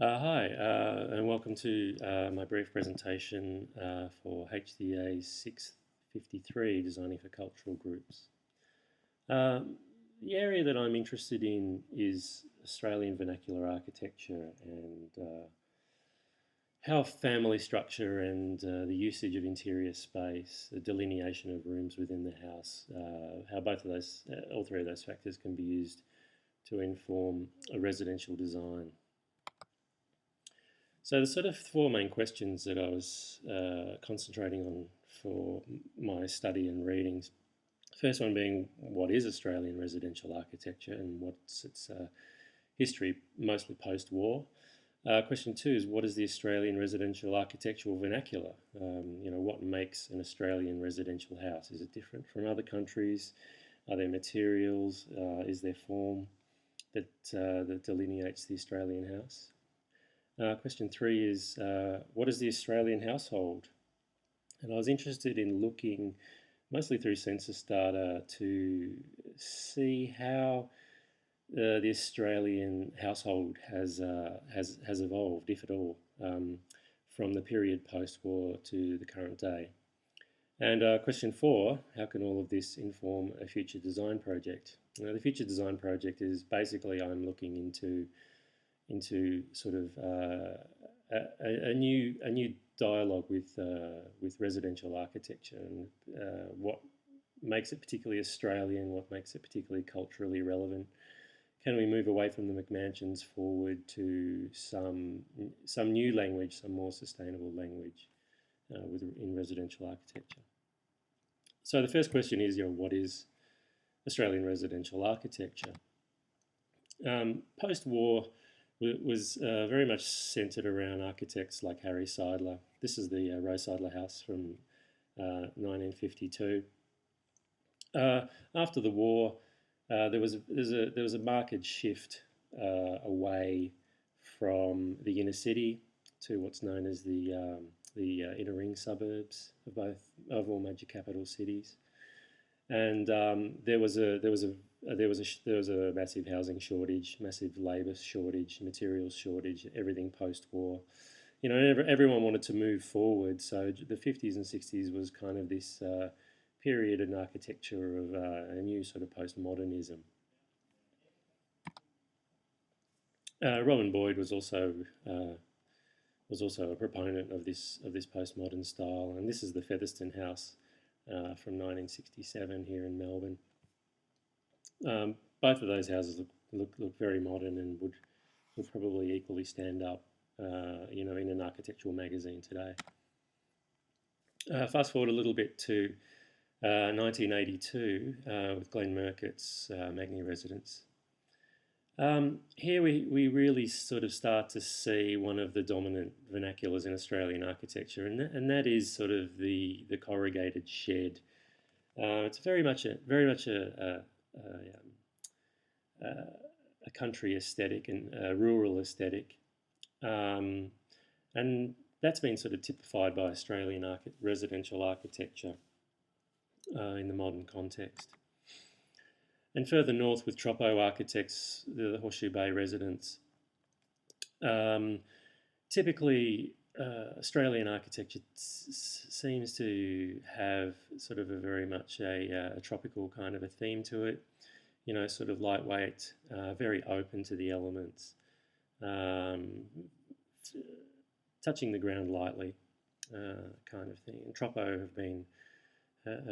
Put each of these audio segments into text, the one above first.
Hi, and welcome to my brief presentation for HDA653, Designing for Cultural Groups. Um, the area that I'm interested in is Australian vernacular architecture and how family structure and the usage of interior space, the delineation of rooms within the house, how both of those, all three of those factors can be used to inform a residential design. So the sort of four main questions that I was concentrating on for my study and readings. First one being, what is Australian residential architecture and what's its history, mostly post-war? Question two is, what is the Australian residential architectural vernacular? What makes an Australian residential house? Is it different from other countries? Are there materials? Is there form that delineates the Australian house? Question three is, what is the Australian household? And I was interested in looking, mostly through census data, to see how the Australian household has evolved, if at all, from the period post-war to the current day. And question four, how can all of this inform a future design project? The future design project is basically I'm looking into sort of a new dialogue with residential architecture and what makes it particularly Australian, what makes it particularly culturally relevant. Can we move away from the McMansions forward to some new language, some more sustainable language in residential architecture? So the first question is, what is Australian residential architecture? Post-war was very much centred around architects like Harry Seidler. This is the Rose Seidler house from 1952. After the war, there was a marked shift away from the inner city to what's known as the inner ring suburbs of all major capital cities, and there was a massive housing shortage, massive labour shortage, materials shortage, everything post-war. Everyone wanted to move forward, so the 50s and 60s was kind of this period in architecture of a new sort of postmodernism. Robin Boyd was also a proponent of this postmodern style, and this is the Featherston House from 1967 here in Melbourne. Both of those houses look very modern and would probably equally stand up, in an architectural magazine today. Fast forward a little bit to 1982 with Glenn Murcutt's Magni residence. Here we really sort of start to see one of the dominant vernaculars in Australian architecture, and that is sort of the corrugated shed. It's very much a country aesthetic and a rural aesthetic, and that's been sort of typified by Australian residential architecture in the modern context. And further north with Troppo Architects, the Horseshoe Bay residents, typically Australian architecture seems to have sort of a very much a tropical kind of a theme to it. Sort of lightweight, very open to the elements, touching the ground lightly, kind of thing. And Troppo have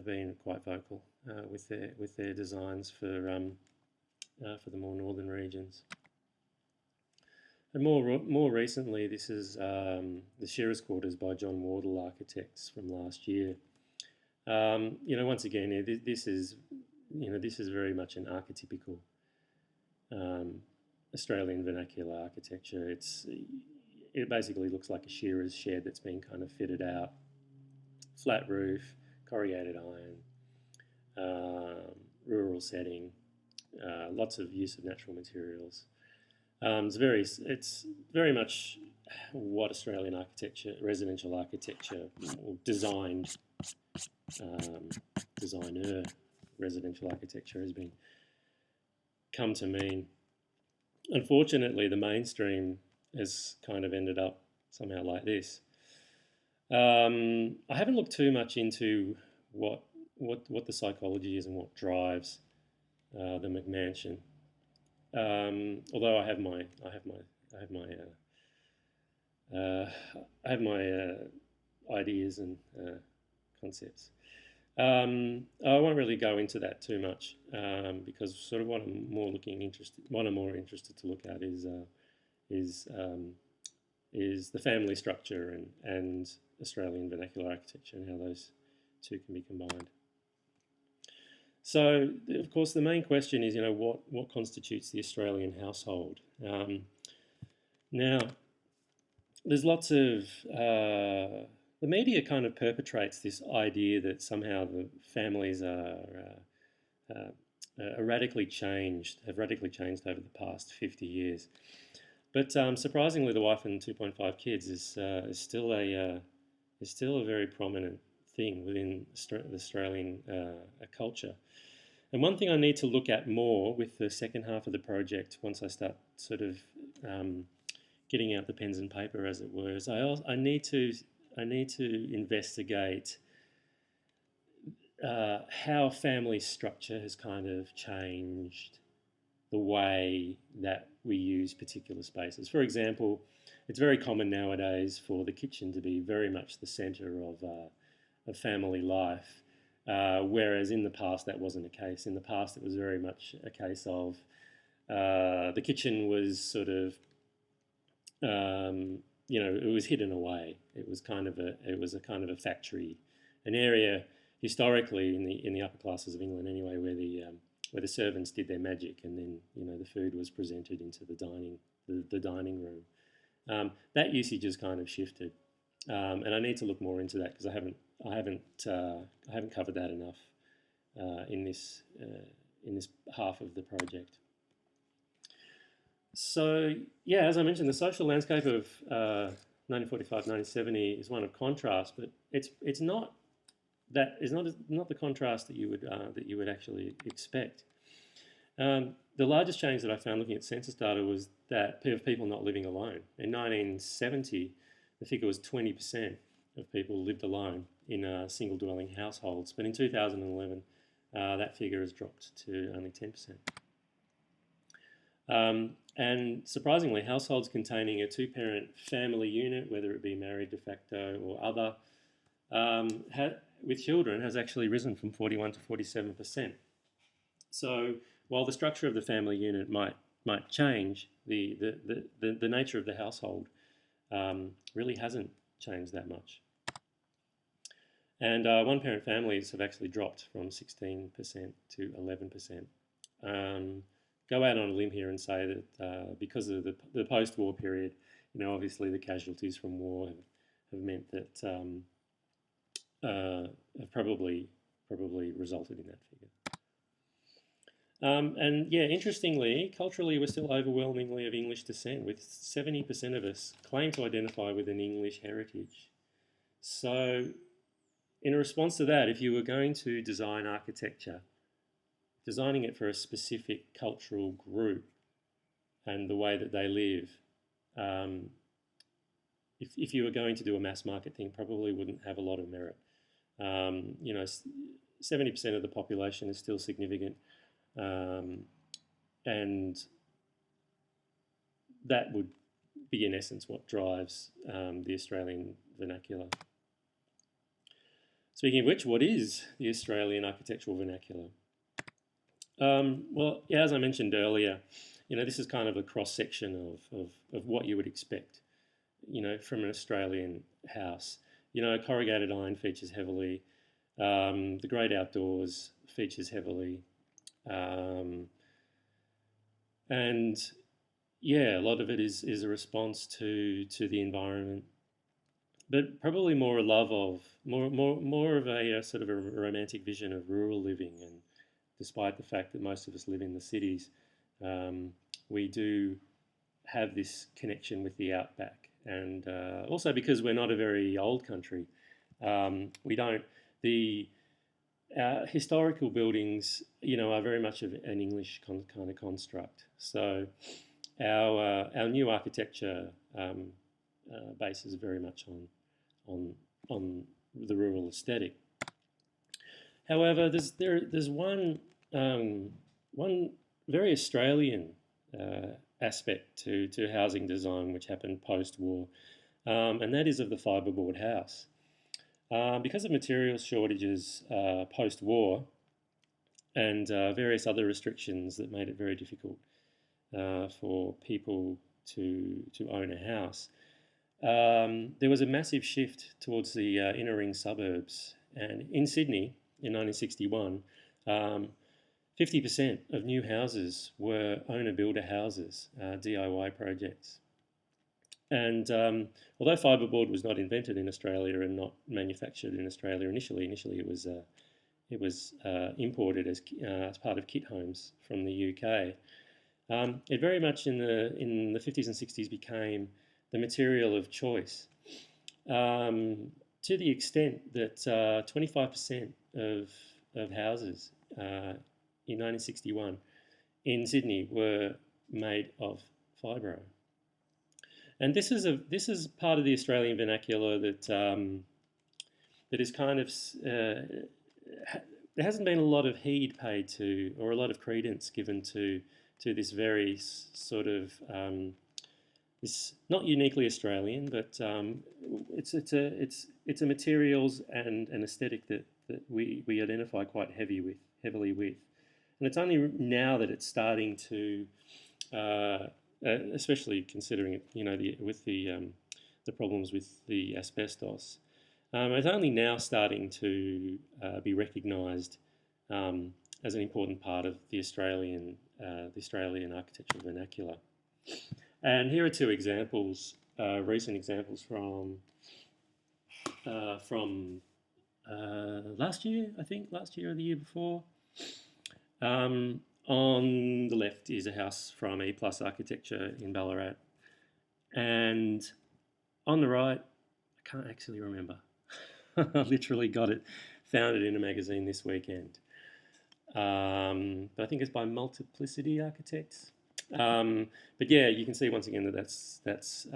been quite vocal with their designs for the more northern regions. And more recently, this is the Shearers Quarters by John Wardle Architects from last year. Once again, this is very much an archetypical Australian vernacular architecture. It basically looks like a shearer's shed that's been kind of fitted out, flat roof, corrugated iron, rural setting, lots of use of natural materials. It's very much what Australian architecture, residential architecture, or designer residential architecture has come to mean. Unfortunately, the mainstream has kind of ended up somehow like this. I haven't looked too much into what the psychology is and what drives the McMansion. Although I have my I have my ideas and concepts. I won't really go into that too much because sort of what I'm more interested to look at is the family structure and Australian vernacular architecture and how those two can be combined. So, of course, the main question is, what constitutes the Australian household? Now, there's lots of the media kind of perpetrates this idea that somehow the families are radically changed, have radically changed over the past 50 years. But surprisingly, the wife and 2.5 kids is still a very prominent thing within the Australian culture. And one thing I need to look at more with the second half of the project, once I start sort of getting out the pens and paper, as it were, is I need to investigate how family structure has kind of changed the way that we use particular spaces. For example, it's very common nowadays for the kitchen to be very much the centre of family life. Whereas in the past that wasn't the case. In the past it was very much a case of the kitchen was sort of, it was hidden away. It was a kind of a factory, an area historically in the upper classes of England anyway, where the servants did their magic, and then the food was presented into the dining room. That usage has kind of shifted, and I need to look more into that because I haven't covered that enough in this half of the project. So yeah, as I mentioned, the social landscape of 1945-1970 is one of contrast, but it's not the contrast that you would actually expect. The largest change that I found looking at census data was that of people not living alone. In 1970, the figure was 20% of people lived alone in single dwelling households, but in 2011 that figure has dropped to only 10%. And surprisingly, households containing a two-parent family unit, whether it be married de facto or other, with children has actually risen from 41 to 47%. So while the structure of the family unit might change, the nature of the household really hasn't changed that much. And one-parent families have actually dropped from 16% to 11%. Go out on a limb here and say that because of the post-war period, obviously the casualties from war have meant that have probably resulted in that figure. And yeah, interestingly, culturally, we're still overwhelmingly of English descent, with 70% of us claim to identify with an English heritage. So in response to that, if you were going to design architecture, designing it for a specific cultural group and the way that they live, if you were going to do a mass market thing, probably wouldn't have a lot of merit. 70% of the population is still significant, and that would be in essence what drives the Australian vernacular. Speaking of which, what is the Australian architectural vernacular? Well, yeah, as I mentioned earlier, this is kind of a cross-section of what you would expect, from an Australian house. Corrugated iron features heavily. The great outdoors features heavily. And yeah, a lot of it is a response to the environment, but probably more a love of, more of a sort of a romantic vision of rural living. And despite the fact that most of us live in the cities, we do have this connection with the outback. And also because we're not a very old country, our historical buildings, are very much of an English kind of construct. So our new architecture bases very much on the rural aesthetic. However, there's one very Australian aspect to housing design which happened post-war, and that is of the fibreboard house. Because of materials shortages post-war and various other restrictions that made it very difficult for people to own a house, there was a massive shift towards the inner ring suburbs. And in Sydney, in 1961, 50% of new houses were owner-builder houses, DIY projects. And although fibreboard was not invented in Australia and not manufactured in Australia initially it was imported as part of kit homes from the UK. It very much in the 50s and 60s became the material of choice, to the extent that 25% of houses in 1961 in Sydney were made of Fibro. And this is part of the Australian vernacular that that is kind of there hasn't been a lot of heed paid to, or a lot of credence given to this very sort of this not uniquely Australian, but it's a materials and an aesthetic that we identify quite heavily with, and it's only now that it's starting to. Especially considering it, with the problems with the asbestos, it's only now starting to be recognised as an important part of the Australian architectural vernacular. And here are two examples, recent examples from last year, I think, last year or the year before. On the left is a house from E+ Architecture in Ballarat, and on the right, I can't actually remember. I literally found it in a magazine this weekend. But I think it's by Multiplicity Architects. But yeah, you can see once again that that's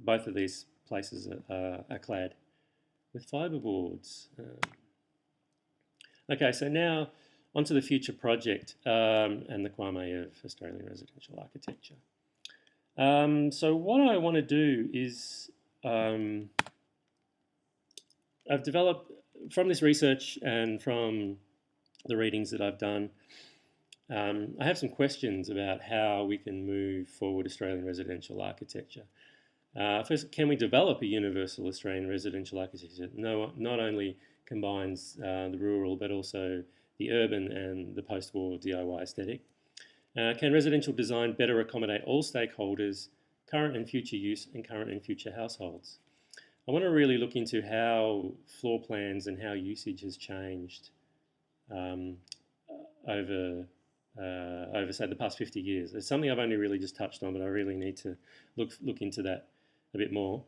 both of these places are clad with fibreboards. Okay, so now onto the future project and the Kwame of Australian residential architecture. So what I want to do is I've developed from this research and from the readings that I've done, I have some questions about how we can move forward Australian residential architecture. First, can we develop a universal Australian residential architecture that not only combines the rural but also the urban and the post-war DIY aesthetic? Can residential design better accommodate all stakeholders, current and future use, and current and future households? I want to really look into how floor plans and how usage has changed over say the past 50 years. It's something I've only really just touched on, but I really need to look into that a bit more.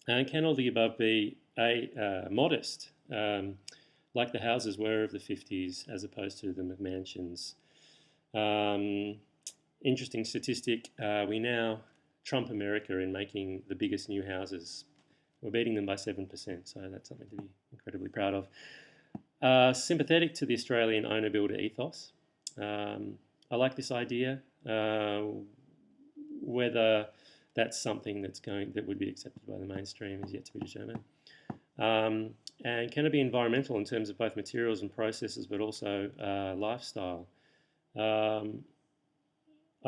And can all the above be modest, like the houses were of the 50s, as opposed to the McMansions? Interesting statistic, we now trump America in making the biggest new houses. We're beating them by 7%, so that's something to be incredibly proud of. Sympathetic to the Australian owner-builder ethos. I like this idea. Whether that's something that would be accepted by the mainstream is yet to be determined. And can it be environmental in terms of both materials and processes, but also lifestyle? I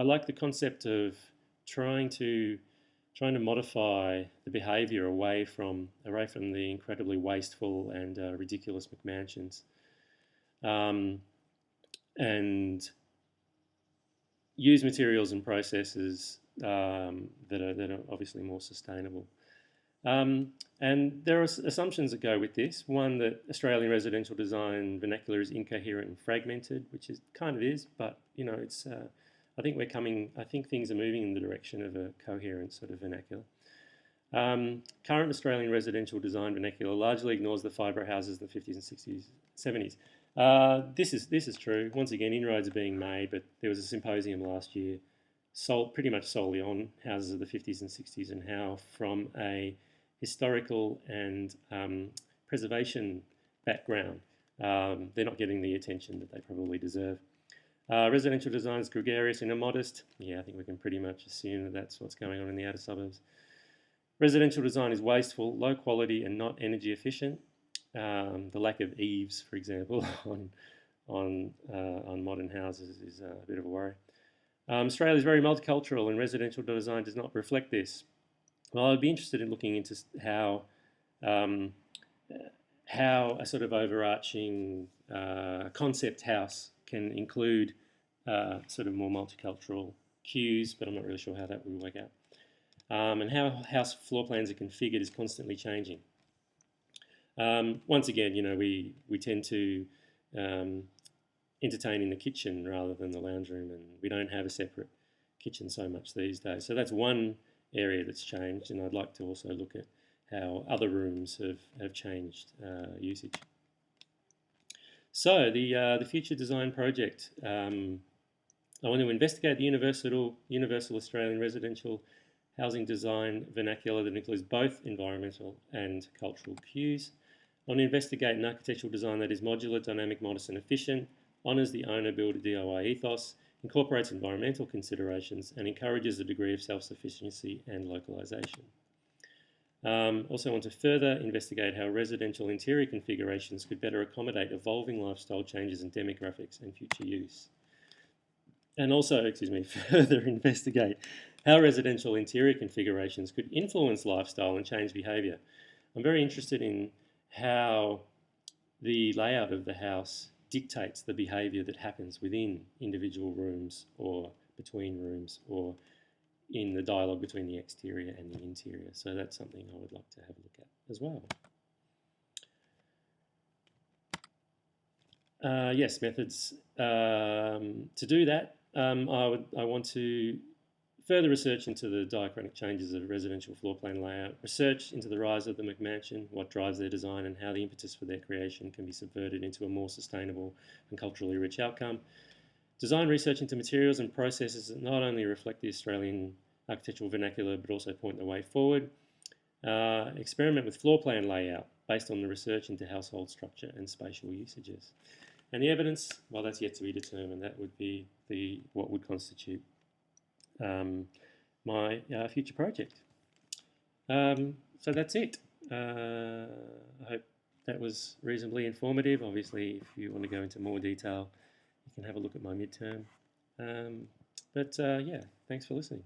like the concept of trying to modify the behaviour away from the incredibly wasteful and ridiculous McMansions, and use materials and processes that are obviously more sustainable. And there are assumptions that go with this. One, that Australian residential design vernacular is incoherent and fragmented, which it kind of is, but it's. I think things are moving in the direction of a coherent sort of vernacular. Current Australian residential design vernacular largely ignores the fibro houses of the 50s and 60s, 70s. This is true. Once again, inroads are being made, but there was a symposium last year pretty much solely on houses of the 50s and 60s, and how from a historical and preservation background, they're not getting the attention that they probably deserve. Residential design is gregarious and immodest. Yeah, I think we can pretty much assume that that's what's going on in the outer suburbs. Residential design is wasteful, low quality, and not energy efficient. The lack of eaves, for example, on modern houses is a bit of a worry. Australia is very multicultural, and residential design does not reflect this. Well, I'd be interested in looking into how a sort of overarching concept house can include sort of more multicultural cues, but I'm not really sure how that would work out. And how house floor plans are configured is constantly changing. Once again, we tend to entertain in the kitchen rather than the lounge room, and we don't have a separate kitchen so much these days. So that's one area that's changed, and I'd like to also look at how other rooms have changed usage. So the future design project, I want to investigate the universal Australian residential housing design vernacular that includes both environmental and cultural cues. I want to investigate an architectural design that is modular, dynamic, modest and efficient, honours the owner-builder DIY ethos, incorporates environmental considerations and encourages a degree of self-sufficiency and localisation. Also want to further investigate how residential interior configurations could better accommodate evolving lifestyle changes in demographics and future use. And also, further investigate how residential interior configurations could influence lifestyle and change behaviour. I'm very interested in how the layout of the house dictates the behaviour that happens within individual rooms or between rooms or in the dialogue between the exterior and the interior. So that's something I would like to have a look at as well. Yes, methods. To do that, I want to further research into the diachronic changes of residential floor plan layout, research into the rise of the McMansion, what drives their design and how the impetus for their creation can be subverted into a more sustainable and culturally rich outcome. Design research into materials and processes that not only reflect the Australian architectural vernacular but also point the way forward. Experiment with floor plan layout based on the research into household structure and spatial usages. And the evidence, well, that's yet to be determined. That would be what would constitute my future project. So that's it. I hope that was reasonably informative. Obviously, if you want to go into more detail, you can have a look at my midterm. Yeah, thanks for listening.